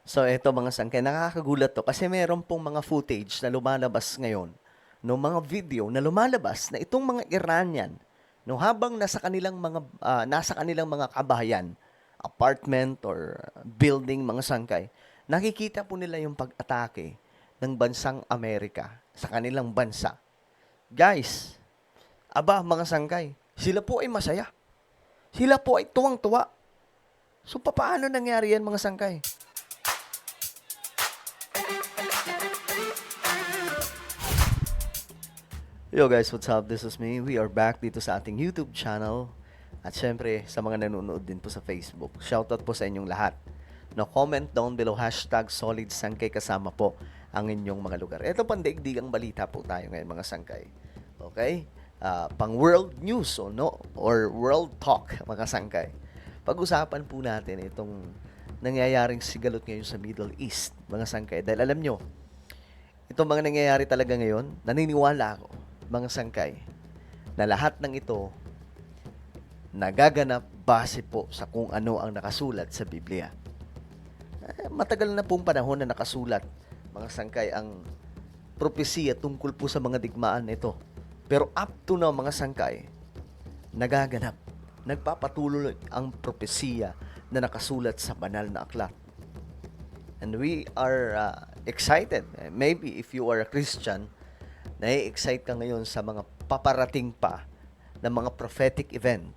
So eto mga sangkay, nakakagulat 'to kasi meron pong mga footage na lumalabas ngayon, no mga video na lumalabas na itong mga Iranian, no habang nasa kanilang mga kabahayan, apartment or building mga sangkay, nakikita po nila yung pag-atake ng bansang Amerika sa kanilang bansa. Guys, aba mga sangkay, sila po ay masaya. Sila po ay tuwang-tuwa. So paano nangyari yan mga sangkay? Yo guys, what's up? This is me. We are back dito sa ating YouTube channel. At syempre, sa mga nanonood din po sa Facebook. Shoutout po sa inyong lahat. No, comment down below, hashtag solid sangkay kasama po ang inyong mga lugar. Ito pandaigdigang balita po tayo ngayon mga sangkay. Okay? Pang world news o no? Or world talk mga sangkay. Pag-usapan po natin itong nangyayaring sigalot ngayon sa Middle East mga sangkay. Dahil alam nyo, itong mga nangyayari talaga ngayon, naniniwala ako, mga sangkay, na lahat ng ito nagaganap base po sa kung ano ang nakasulat sa Biblia. Matagal na pong panahon na nakasulat, mga sangkay, ang propesiya tungkol po sa mga digmaan nito. Pero up to now, mga sangkay, nagaganap. Nagpapatuloy ang propesiya na nakasulat sa banal na aklat. And we are excited. Maybe if you are a Christian, nai-excite ka ngayon sa mga paparating pa na mga prophetic event.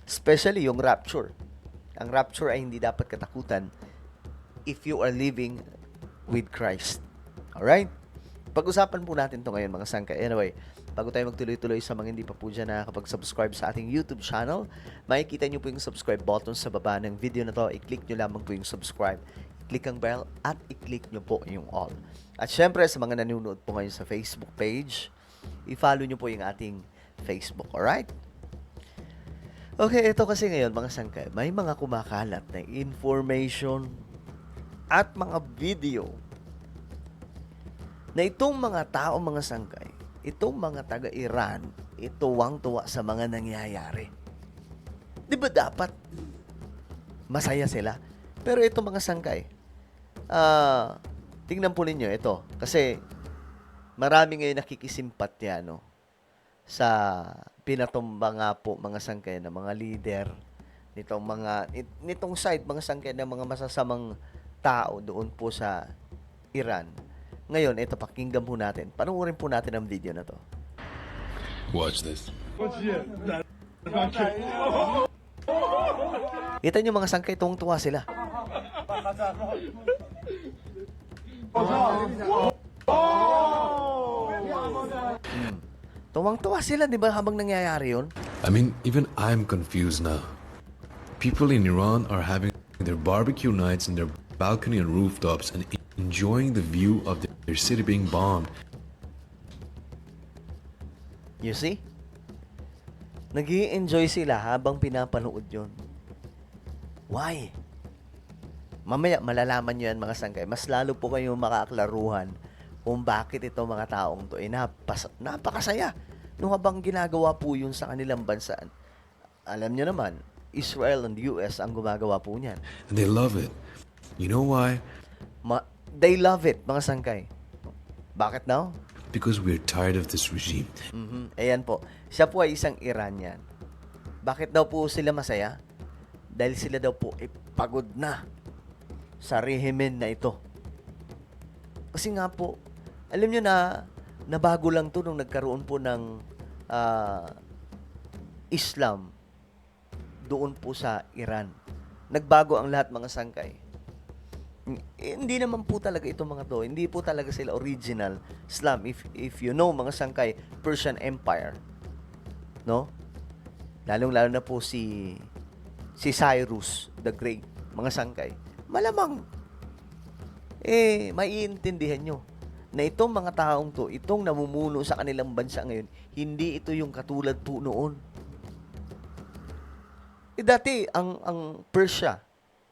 Especially yung rapture. Ang rapture ay hindi dapat katakutan if you are living with Christ. Alright? Pag-usapan po natin to ngayon mga sangkay. Anyway, bago tayo magtuloy-tuloy sa mga hindi pa po dyan nakakapag-subscribe sa ating YouTube channel, makikita nyo po yung subscribe button sa baba ng video na to. I-click nyo lamang po yung subscribe. I-click ang bell at i-click nyo po yung all. At syempre sa mga nanonood po ngayon sa Facebook page, i-follow nyo po yung ating Facebook. Alright? Okay, ito kasi ngayon mga sangkay, may mga kumakalat na information at mga video na itong mga tao, mga sangkay, itong mga taga-Iran, ituwang-tuwa sa mga nangyayari. Di ba dapat masaya sila? Pero ito mga sangkay, tingnan po ninyo ito. Kasi marami ngayon nakikisimpatya sa pinatumba nga po mga sangkay ng mga leader nitong side mga sangkay ng mga masasamang tao doon po sa Iran. Ngayon, ito pakinggan po natin. Panoorin po natin ang video na to. Watch this. Kita nyo mga sangkay, tuwang-tuwa sila. Tuwang-tuwa sila, di ba, habang nangyayari yun? I mean, even I'm confused now. People in Iran are having their barbecue nights in their balcony and rooftops and enjoying the view of their city being bombed. You see? Nag-i-enjoy sila habang pinapanood yun. Why? Mamaya, malalaman nyo yan mga sangkay. Mas lalo po kayong makaklaruhan kung bakit ito mga taong to ay napakasaya nung habang ginagawa po yun sa kanilang bansa. Alam nyo naman, Israel and US ang gumagawa po niyan. And they love it. You know why? They love it, mga sangkay. Bakit daw? Because we're tired of this regime. Ayan po. Siya po ay isang Iranian. Bakit daw po sila masaya? Dahil sila daw po ay pagod na sa rehimen na ito. Kasi nga po, alam nyo na, nabago lang to nung nagkaroon po ng Islam doon po sa Iran. Nagbago ang lahat mga sangkay. Hindi naman po talaga itong mga to. Hindi po talaga sila original Islam. If you know, mga sangkay, Persian Empire. No? Lalong-lalo na po si Cyrus the Great, mga sangkay. Malamang, maiintindihan nyo na itong mga taong to, itong namumuno sa kanilang bansa ngayon, hindi ito yung katulad po noon. Dati, ang Persia,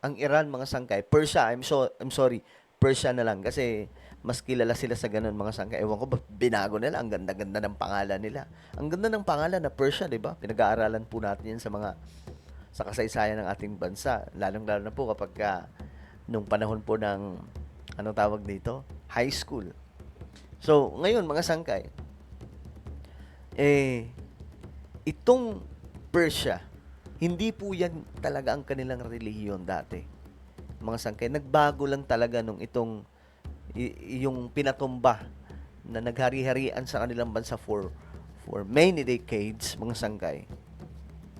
ang Iran, mga sangkay, Persia, I'm sorry, Persia na lang, kasi mas kilala sila sa ganun, mga sangkay. Ewan ko ba, binago nila, ang ganda-ganda ng pangalan nila. Ang ganda ng pangalan na Persia, di ba? Pinag-aaralan po natin yan sa kasaysayan ng ating bansa. Lalong-lalo na po kapag nung panahon po ng, anong tawag dito? High school. So, ngayon, mga sangkay, itong Persia, hindi po yan talaga ang kanilang relihiyon dati. Mga sangkay, nagbago lang talaga nung yung pinatumba na naghari-harian sa kanilang bansa for many decades, mga sangkay.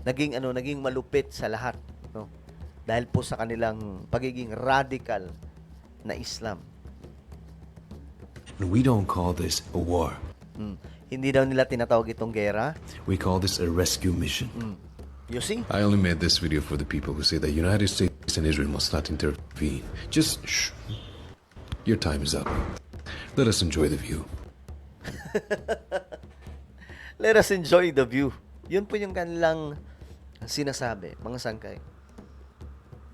Naging malupit sa lahat, no? Dahil po sa kanilang pagiging radical na Islam. And we don't call this a war. Hindi daw nila tinatawag itong gera. We call this a rescue mission. You see? I only made this video for the people who say that United States and Israel must not intervene. Just shh. Your time is up. Let us enjoy the view. Let us enjoy the view. Yun po yung kanilang sinasabi, mga sangkay.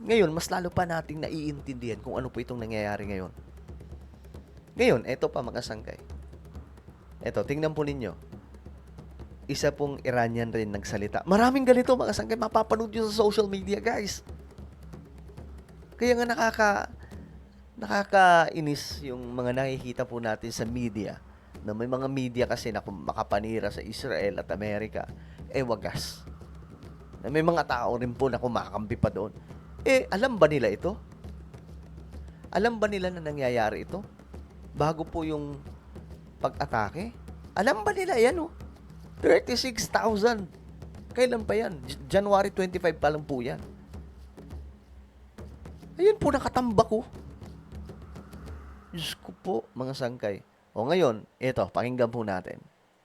Ngayon, mas lalo pa nating naiintindihan kung ano po itong nangyayari ngayon. Ngayon, eto pa mga sangkay. Eto, tingnan po ninyo. Isa pong Iranian rin nagsalita. Maraming ganito mga sangkay, mapapanood nyo sa social media, guys. Kaya nga nakakainis yung mga nakikita po natin sa media, na may mga media kasi na makapanira sa Israel at Amerika, wagas. Na may mga tao rin po na kumakampi pa doon. Alam ba nila ito? Alam ba nila na nangyayari ito? Bago po yung pag-atake? Alam ba nila yan, 36,000. Kailan pa yan? January 25 pa lang po yan. Ayun po, nakatambak ko. Diyos ko po, mga sangkay. Ngayon, ito, pakinggan po natin.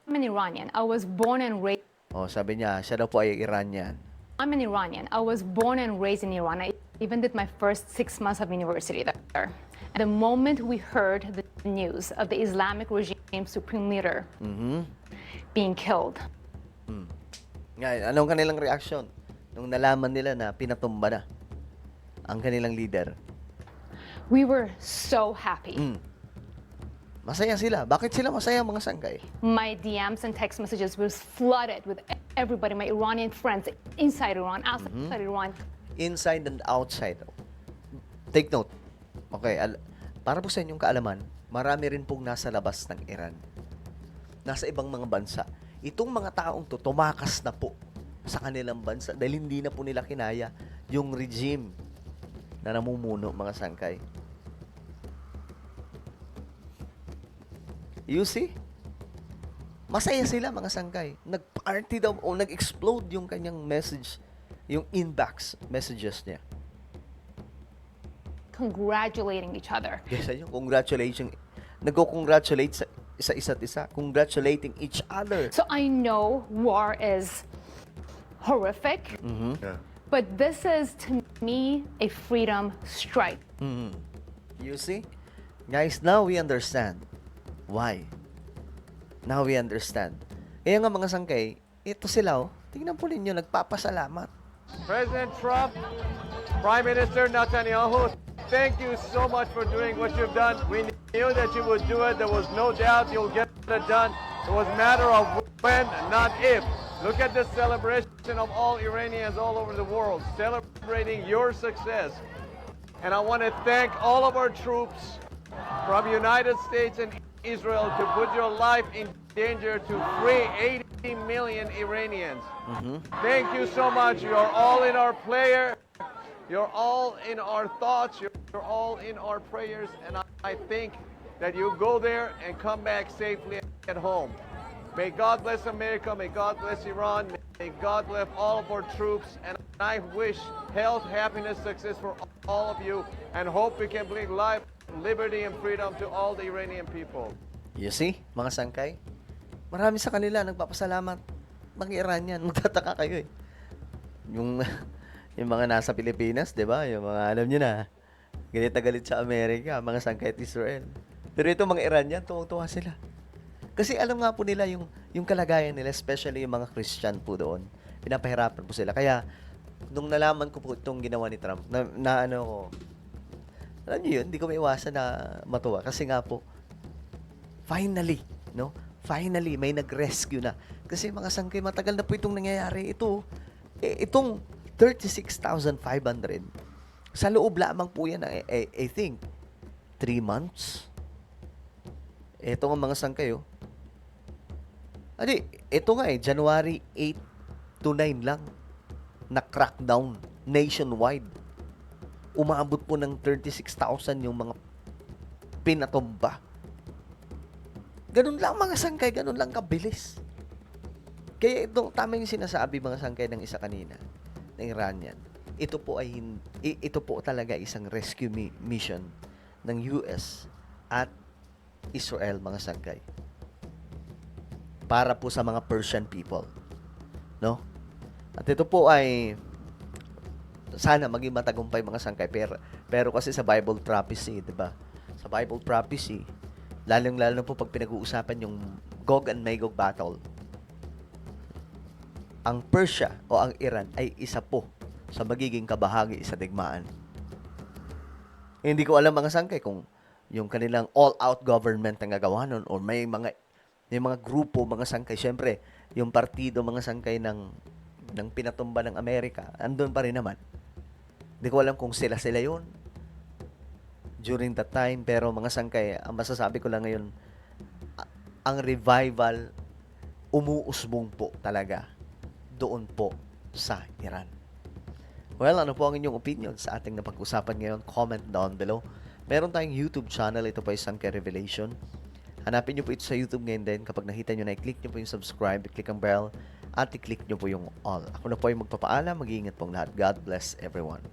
I'm an Iranian. I was born and raised. Sabi niya, siya daw po ay Iranian. I'm an Iranian. I was born and raised in Iran. I even did my first 6 months of university there. At the moment we heard the news of the Islamic regime supreme leader being killed. Ngayon, anong kanilang reaction nung nalaman nila na pinatumba na ang kanilang leader? We were so happy. Masaya sila. Bakit sila masaya, mga sangkay? My DMs and text messages was flooded with everybody, my Iranian friends inside Iran, outside Iran. Inside and outside. Take note. Okay, para po sa inyong kaalaman, marami rin pong nasa labas ng Iran. Nasa ibang mga bansa. Itong mga taong to, tumakas na po sa kanilang bansa dahil hindi na po nila kinaya yung regime na namumuno, mga sangkay. You see? Masaya sila, mga sangkay. Nag-party daw o nag-explode yung kanyang message, yung inbox messages niya. Congratulating each other. Yes, yung congratulations. Nagko-congratulate sa isa't isa. Congratulating each other. So I know war is horrific, but this is to me a freedom strike. You see? Guys, now we understand why. Now we understand. Kaya nga, mga sangkay, ito sila, tingnan po ninyo, nagpapasalamat. President Trump, Prime Minister Netanyahu, thank you so much for doing what you've done. We knew that you would do it. There was no doubt you'll get it done. It was a matter of when, not if. Look at the celebration of all Iranians all over the world, celebrating your success. And I want to thank all of our troops from United States and Israel to put your life in danger to free 80 million Iranians. Thank you so much. You're all in our prayer. You're all in our thoughts. You're all in our prayers. And I think that you go there and come back safely at home. May God bless America. May God bless Iran. May God bless all of our troops. And I wish health, happiness, success for all of you. And hope we can bring life, liberty, and freedom to all the Iranian people. You see, mga sangkay? Marami sa kanila nagpapasalamat. Mga Iranian, magtataka kayo eh. Yung mga nasa Pilipinas, di ba? Yung mga, alam nyo na, galit na galit sa Amerika, mga sangkay at Israel. Pero ito, mga Iranian, tuwang-tuwa sila. Kasi alam nga po nila yung kalagayan nila, especially yung mga Christian po doon. Pinapahirapan po sila. Kaya, nung nalaman ko po itong ginawa ni Trump, na ano ko, alam nyo yun, hindi ko maiwasan na matuwa. Kasi nga po, finally, no? Finally, may nag-rescue na. Kasi mga sangkay, matagal na po itong nangyayari. Itong 36,500 Sa loob lamang po yan, I think, 3 months. Ito nga mga sangkay, oh. Ito nga January 8 to 9 lang na crackdown nationwide. Umabot po ng 36,000 yung mga pinatumba. Ganun lang mga sangkay, ganun lang kabilis. Kaya ito, tama yung sinasabi mga sangkay ng isa kanina, ng Iranian. Ito po talaga isang rescue mission ng US at Israel mga sangkay. Para po sa mga Persian people. No? At ito po ay sana maging matagumpay mga sangkay, pero kasi sa Bible prophecy, 'di ba? Sa Bible prophecy, lalong-lalo po pag pinag-uusapan yung Gog and Magog battle, ang Persia o ang Iran ay isa po sa magiging kabahagi sa digmaan. Hindi ko alam mga sangkay kung yung kanilang all-out government ang gagawa nun or may mga grupo, mga sangkay. Siyempre, yung partido, mga sangkay ng pinatumba ng Amerika, andun pa rin naman. Hindi ko alam kung sila yun during that time, pero mga sangkay, ang masasabi ko lang ngayon, ang revival umuusbong po talaga doon po sa Iran. Well, ano po ang inyong opinion sa ating napag-usapan ngayon? Comment down below. Meron tayong YouTube channel, ito po ay Sangkay Revelation. Hanapin nyo po ito sa YouTube ngayon din. Kapag nakita nyo na, i-click nyo po yung subscribe, i-click ang bell, at i-click nyo po yung all. Ako na po ay magpapaalam. Mag-iingat pong lahat. God bless everyone.